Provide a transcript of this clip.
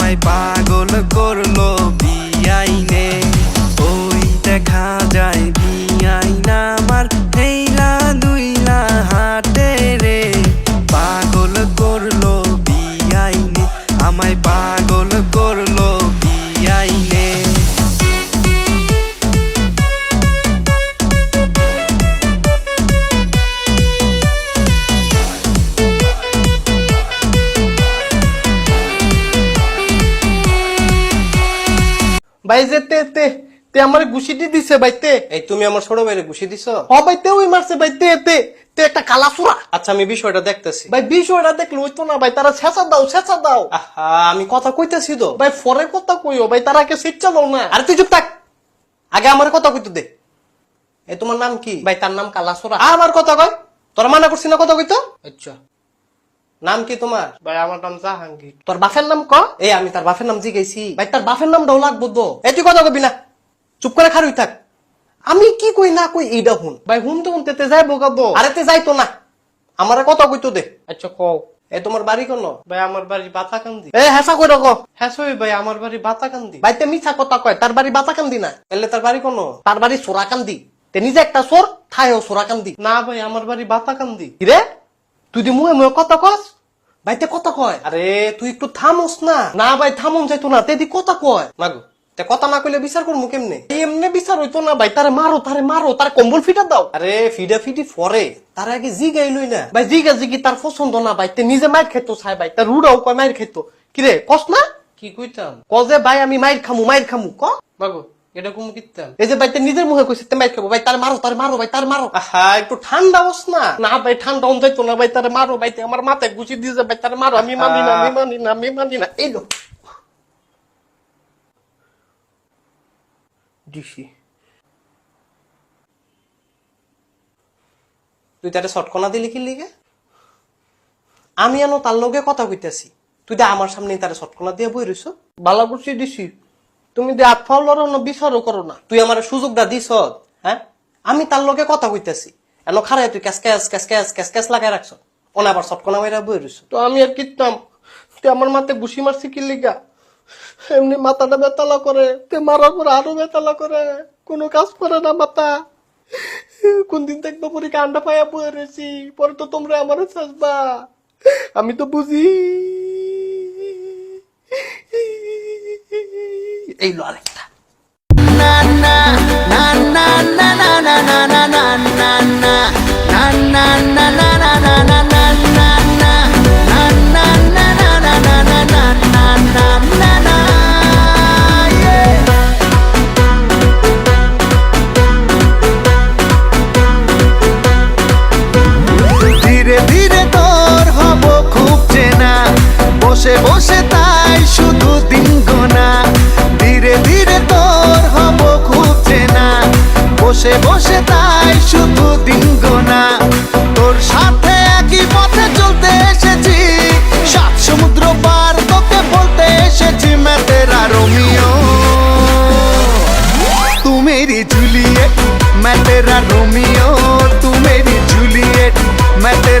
আমায় পাগল করলো বিআইনে। ওই দেখা যায় বিআইনা আমার হেইলা দুইলা হাতে রে। পাগল করলো বিআইনে, আমায় পাগল করলো বিআইনে। ভাই যে তে তে তে আমার ঘুষিটি দিছে ভাই তে। এই তুমি আমার ছোট ভাইরে ঘুষি দিছো? হ ভাই তে ওই মারছে ভাই তে তে তে একটা কালা সুরা। আচ্ছা আমি বিষয়টা দেখতেছি। ভাই বিষয়টা দেখলে হইতো না ভাই, তারা ছেঁচা দাও ছেঁচা দাও। আহা আমি কথা কইতেছি তো। ভাই ফরে কথা কইও ভাই, তারাকে শিক্ষা দাও না। আরে তুই চুপ থাক, আগে আমার কথা কইতে দে। এই তোমার নাম কি? ভাই তার নাম কালা সুরা। আমার কথা কয়, তোর মানা করছি না কথা কইতো? আচ্ছা নাম কি তোমার? ভাই আমার নাম জাহাঙ্গীর। তোর বাপের নাম ক? এই আমি তার বাপের নাম জিগাইছি। ভাই তার বাপের নামটাও লাগবো তো। এই তুই কথা কবি না, চুপ করে খারুই থাক। আমি কি কই না কই এইটা হুন। ভাই হুনতে হুনতে তে যাইবো গাবো। আরে তে যাইতো না, আমার কথা কইতো দে। আচ্ছা কও। এই তোমার বাড়ি কোন? ভাই আমার বাড়ি বাতাকান্দি। এ হেসা কই রাখো। হ্যাঁ সই ভাই আমার বাড়ি বাতাকান্দি। বাইতে মিছা কথা কয়, তার বাড়ি বাতাকান্দি না। এলে তার বাড়ি কোন? তার বাড়ি সোরাকান্দি। তে নিজে একটা চোর, থায়ও সোরাকান্দি। না ভাই আমার বাড়ি বাতাকান্দি। রে তুই দি মুয়ে মুয়ে কথা কস। বাইতে কথা কয়। আরে তুই একটু থামোস না। না ভাই থামুন যাইতো না, তেদি কথা কয়। মাগো তে কথা না কইলে বিচার করমু কেমনে? এমনি বিচার হইতো না ভাই, তারে মারো তারে কম্বল ফিটা দাও। আরে ফিডা ফিডি ফরে, তার আগে জি গাইলই না। ভাই জিগা জিগি তার পছন্দ না ভাই, তে নিজে মাইর খেতো চাই ভাই, তার রুড়াও কয় মাইর খেতো। কিরে কস না? কি কইতাম? ক যে ভাই আমি মাইর খামু ক। মাগো এটা কুমু কিতাম? এই যে ভাই তে নিজের মুখে কইছে তে মাইর খাবো ভাই, তার মারো ভাই তার মারো। আহা একটু ঠান্ডা হস না। না ভাই ঠান্ডা হন যাইতো না ভাই, তারে মারো ভাই, তে আমার মাথায় গুছি দিয়েছে ভাই, তারে মারো। আমি মানি না এই লো দিছি। তুই তারে শটকনা দিলি কি লিগে? আমি আনো তার লগে কথা কইতাছি, তুই তো আমার সামনে তারে শটকনা দিয়ে বই রইছ। বালা গুছি দিছি, তুমি যে হাত ফাও লড়ো না বিচারও করো না। তুই আমার সুযোগটা দিছ। হ্যাঁ আমি তার লগে কথা কইতাছি, এন খারাই তুই ক্যাস লাগাই রাখছ। ওনা আবার শটকনা মাইরা বই রইছ। তো আমি আর কিতাম, তুই আমার মাথায় ঘুষি মারছি কি লিগা? এমনি মাথাটা বেতালা করে, তে মারার পর আরো বেতালা করে, কোনো কাজ করে না মাথা। কোন দিন দেখবো পরে কান্ডা পায়া বয়ে রয়েছি, পরে তো তোমরা আমার চাষবা। আমি তো বুঝি। এই লো আরেকটা। ধীরে ধীরে তোর হব খুব চেনা, বসে বসে তাই শুধু দিন গোনা। ধীরে ধীরে তোর হব খুব চেনা, বসে বসে তাই শুধু দিন গোনা। তোর সাথে একই পথে চলতে এসেছি, সাত সমুদ্র পার তোকে বলতে এসেছি मैं तेरा रोमियो, तू मेरी जूलियट मैं तेरा रोमियो, तू मेरी जूलियट मैं तेरा